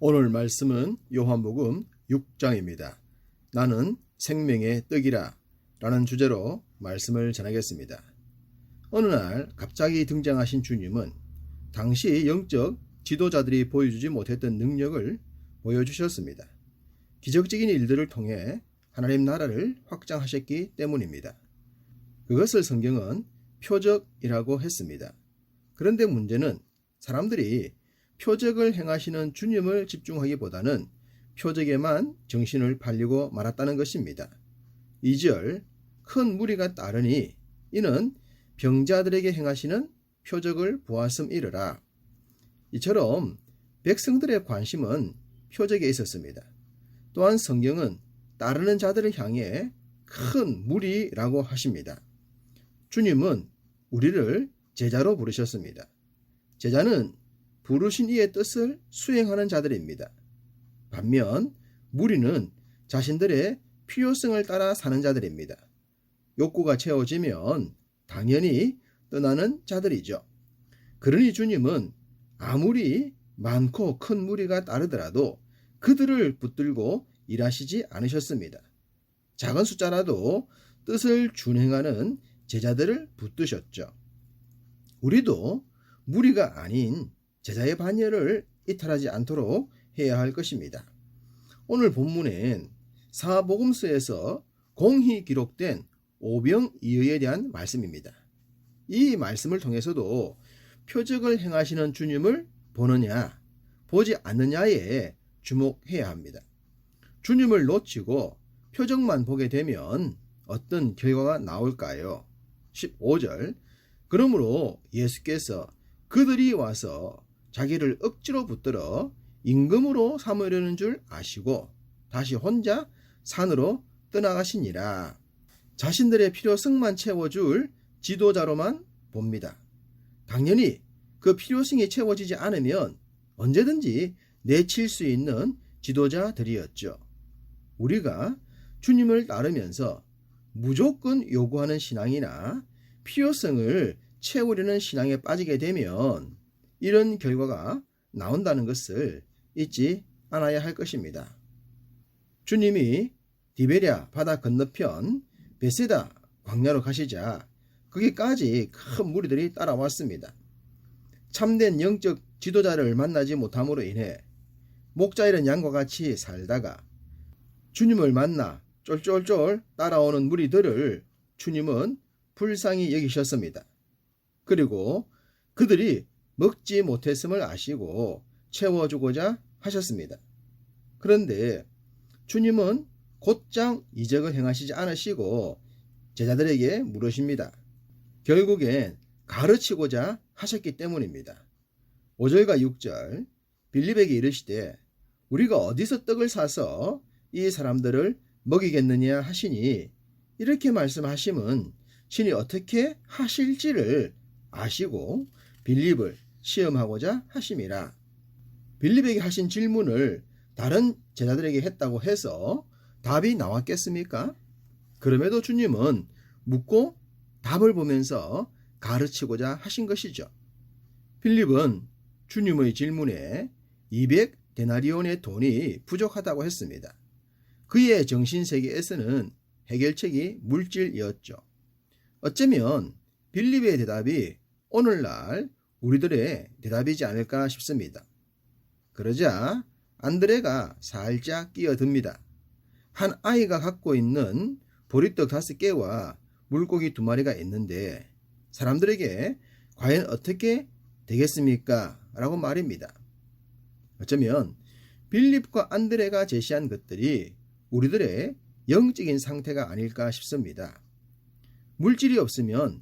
오늘 말씀은 요한복음 6장입니다. 나는 생명의 떡이라 라는 주제로 말씀을 전하겠습니다. 어느 날 갑자기 등장하신 주님은 당시 영적 지도자들이 보여주지 못했던 능력을 보여주셨습니다. 기적적인 일들을 통해 하나님 나라를 확장하셨기 때문입니다. 그것을 성경은 표적이라고 했습니다. 그런데 문제는 사람들이 표적을 행하시는 주님을 집중하기보다는 표적에만 정신을 팔리고 말았다는 것입니다. 2절 큰 무리가 따르니 이는 병자들에게 행하시는 표적을 보았음이러라. 이처럼 백성들의 관심은 표적에 있었습니다. 또한 성경은 따르는 자들을 향해 큰 무리라고 하십니다. 주님은 우리를 제자로 부르셨습니다. 제자는 부르신 이의 뜻을 수행하는 자들입니다. 반면 무리는 자신들의 필요성을 따라 사는 자들입니다. 욕구가 채워지면 당연히 떠나는 자들이죠. 그러니 주님은 아무리 많고 큰 무리가 따르더라도 그들을 붙들고 일하시지 않으셨습니다. 작은 숫자라도 뜻을 준행하는 제자들을 붙드셨죠. 우리도 무리가 아닌 제자의 반열을 이탈하지 않도록 해야 할 것입니다. 오늘 본문엔 사복음서에서 공히 기록된 오병이어에 대한 말씀입니다. 이 말씀을 통해서도 표적을 행하시는 주님을 보느냐 보지 않느냐에 주목해야 합니다. 주님을 놓치고 표적만 보게 되면 어떤 결과가 나올까요? 15절 그러므로 예수께서 그들이 와서 자기를 억지로 붙들어 임금으로 삼으려는 줄 아시고 다시 혼자 산으로 떠나가시니라. 자신들의 필요성만 채워줄 지도자로만 봅니다. 당연히 그 필요성이 채워지지 않으면 언제든지 내칠 수 있는 지도자들이었죠. 우리가 주님을 따르면서 무조건 요구하는 신앙이나 필요성을 채우려는 신앙에 빠지게 되면 이런 결과가 나온다는 것을 잊지 않아야 할 것입니다. 주님이 디베랴 바다 건너편 베세다 광야로 가시자 거기까지 큰 무리들이 따라왔습니다. 참된 영적 지도자를 만나지 못함으로 인해 목자 잃은 양과 같이 살다가 주님을 만나 쫄쫄쫄 따라오는 무리들을 주님은 불쌍히 여기셨습니다. 그리고 그들이 먹지 못했음을 아시고 채워주고자 하셨습니다. 그런데 주님은 곧장 이적을 행하시지 않으시고 제자들에게 물으십니다. 결국엔 가르치고자 하셨기 때문입니다. 5절과 6절 빌립에게 이르시되 우리가 어디서 떡을 사서 이 사람들을 먹이겠느냐 하시니 이렇게 말씀하심은 신이 어떻게 하실지를 아시고 빌립을 시험하고자 하심이라. 빌립에게 하신 질문을 다른 제자들에게 했다고 해서 답이 나왔겠습니까? 그럼에도 주님은 묻고 답을 보면서 가르치고자 하신 것이죠. 빌립은 주님의 질문에 200데나리온의 돈이 부족하다고 했습니다. 그의 정신세계에서는 해결책이 물질이었죠. 어쩌면 빌립의 대답이 오늘날 우리들의 대답이지 않을까 싶습니다. 그러자 안드레가 살짝 끼어듭니다. 한 아이가 갖고 있는 보리떡 5개와 물고기 2마리가 있는데 사람들에게 과연 어떻게 되겠습니까? 라고 말입니다. 어쩌면 빌립과 안드레가 제시한 것들이 우리들의 영적인 상태가 아닐까 싶습니다. 물질이 없으면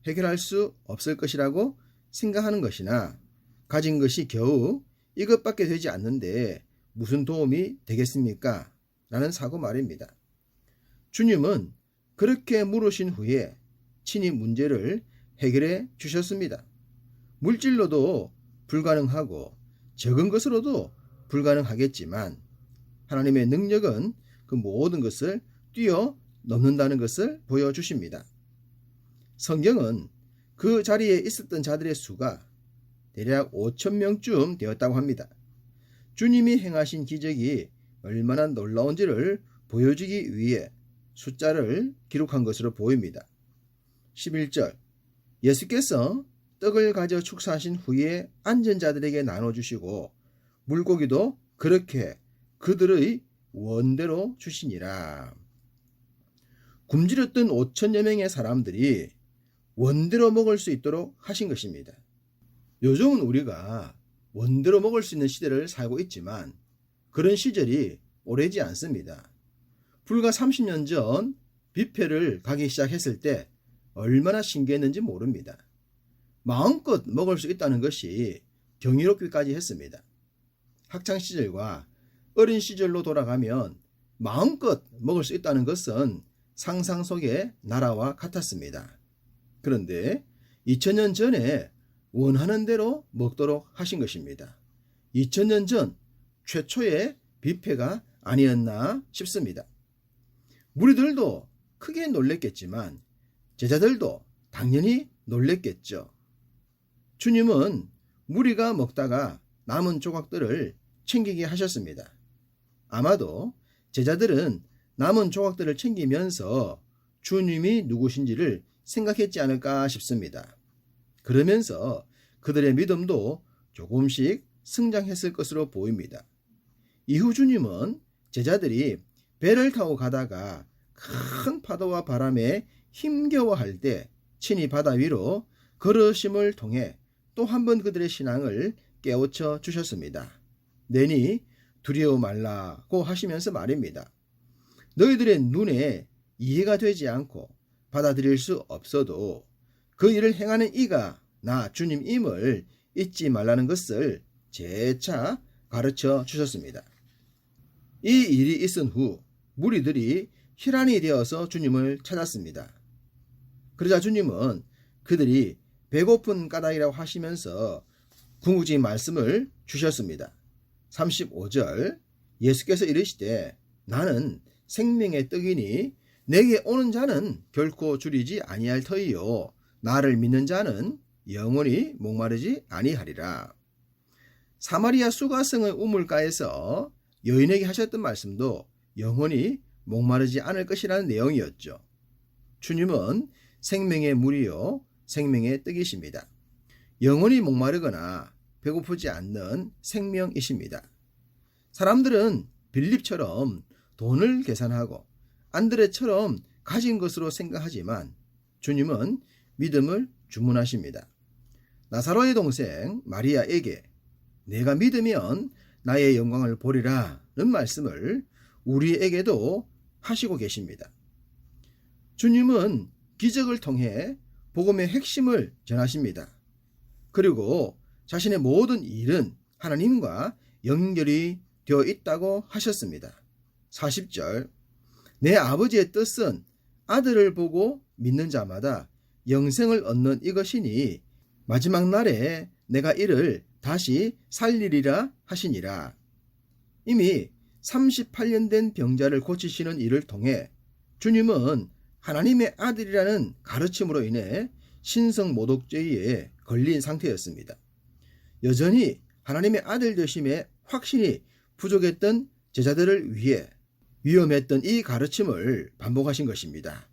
해결할 수 없을 것이라고 생각하는 것이나 가진 것이 겨우 이것밖에 되지 않는데 무슨 도움이 되겠습니까? 라는 사고 말입니다. 주님은 그렇게 물으신 후에 친히 문제를 해결해 주셨습니다. 물질로도 불가능하고 적은 것으로도 불가능하겠지만 하나님의 능력은 그 모든 것을 뛰어넘는다는 것을 보여주십니다. 성경은 그 자리에 있었던 자들의 수가 대략 5,000명쯤 되었다고 합니다. 주님이 행하신 기적이 얼마나 놀라운지를 보여주기 위해 숫자를 기록한 것으로 보입니다. 11절 예수께서 떡을 가져 축사하신 후에 앉은 자들에게 나눠주시고 물고기도 그렇게 그들의 원대로 주시니라. 굶주렸던 5천여 명의 사람들이 원대로 먹을 수 있도록 하신 것입니다. 요즘은 우리가 원대로 먹을 수 있는 시대를 살고 있지만 그런 시절이 오래지 않습니다. 불과 30년 전 뷔페를 가기 시작했을 때 얼마나 신기했는지 모릅니다. 마음껏 먹을 수 있다는 것이 경이롭기까지 했습니다. 학창시절과 어린 시절로 돌아가면 마음껏 먹을 수 있다는 것은 상상 속의 나라와 같았습니다. 그런데 2000년 전에 원하는 대로 먹도록 하신 것입니다. 2000년 전 최초의 뷔페가 아니었나 싶습니다. 무리들도 크게 놀랬겠지만 제자들도 당연히 놀랬겠죠. 주님은 무리가 먹다가 남은 조각들을 챙기게 하셨습니다. 아마도 제자들은 남은 조각들을 챙기면서 주님이 누구신지를 생각했지 않을까 싶습니다. 그러면서 그들의 믿음도 조금씩 성장했을 것으로 보입니다. 이후 주님은 제자들이 배를 타고 가다가 큰 파도와 바람에 힘겨워할 때 친히 바다 위로 걸으심을 통해 또 한 번 그들의 신앙을 깨우쳐 주셨습니다. 내니 두려워 말라고 하시면서 말입니다. 너희들의 눈에 이해가 되지 않고 받아들일 수 없어도 그 일을 행하는 이가 나 주님임을 잊지 말라는 것을 재차 가르쳐 주셨습니다. 이 일이 있은 후 무리들이 혈안이 되어서 주님을 찾았습니다. 그러자 주님은 그들이 배고픈 까닭이라고 하시면서 궁극적인 말씀을 주셨습니다. 35절 예수께서 이르시되 나는 생명의 떡이니 내게 오는 자는 결코 줄이지 아니할 터이요 나를 믿는 자는 영원히 목마르지 아니하리라. 사마리아 수가성의 우물가에서 여인에게 하셨던 말씀도 영원히 목마르지 않을 것이라는 내용이었죠. 주님은 생명의 물이요 생명의 떡이십니다. 영원히 목마르거나 배고프지 않는 생명이십니다. 사람들은 빌립처럼 돈을 계산하고 안드레처럼 가진 것으로 생각하지만 주님은 믿음을 주문하십니다. 나사로의 동생 마리아에게 내가 믿으면 나의 영광을 보리라는 말씀을 우리에게도 하시고 계십니다. 주님은 기적을 통해 복음의 핵심을 전하십니다. 그리고 자신의 모든 일은 하나님과 연결이 되어 있다고 하셨습니다. 40절 내 아버지의 뜻은 아들을 보고 믿는 자마다 영생을 얻는 이것이니 마지막 날에 내가 이를 다시 살리리라 하시니라. 이미 38년 된 병자를 고치시는 일을 통해 주님은 하나님의 아들이라는 가르침으로 인해 신성모독죄에 걸린 상태였습니다. 여전히 하나님의 아들 되심에 확신이 부족했던 제자들을 위해 위험했던 이 가르침을 반복하신 것입니다.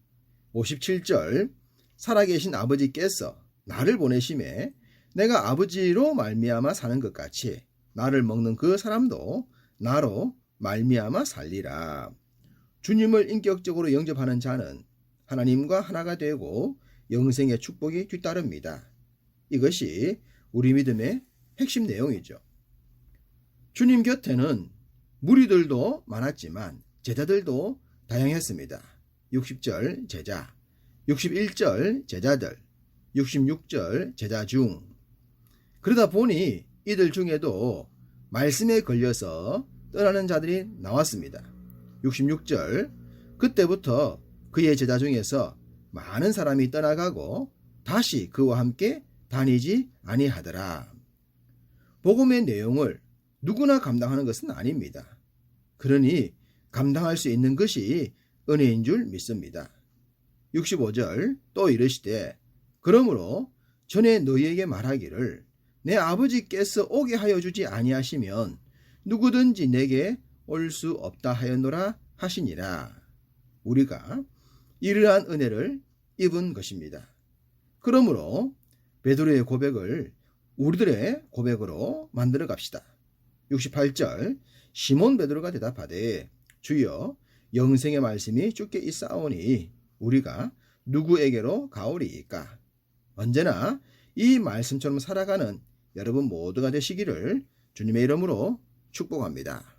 57절 살아계신 아버지께서 나를 보내심에 내가 아버지로 말미암아 사는 것 같이 나를 먹는 그 사람도 나로 말미암아 살리라. 주님을 인격적으로 영접하는 자는 하나님과 하나가 되고 영생의 축복이 뒤따릅니다. 이것이 우리 믿음의 핵심 내용이죠. 주님 곁에는 무리들도 많았지만 제자들도 다양했습니다. 60절 제자, 61절 제자들, 66절 제자 중. 그러다 보니 이들 중에도 말씀에 걸려서 떠나는 자들이 나왔습니다. 66절 그때부터 그의 제자 중에서 많은 사람이 떠나가고 다시 그와 함께 다니지 아니하더라. 복음의 내용을 누구나 감당하는 것은 아닙니다. 그러니 감당할 수 있는 것이 은혜인 줄 믿습니다. 65절 또 이르시되 그러므로 전에 너희에게 말하기를 내 아버지께서 오게 하여 주지 아니하시면 누구든지 내게 올 수 없다 하였노라 하시니라. 우리가 이러한 은혜를 입은 것입니다. 그러므로 베드로의 고백을 우리들의 고백으로 만들어 갑시다. 68절 시몬 베드로가 대답하되 주여 영생의 말씀이 주께 있사오니 우리가 누구에게로 가오리이까. 언제나 이 말씀처럼 살아가는 여러분 모두가 되시기를 주님의 이름으로 축복합니다.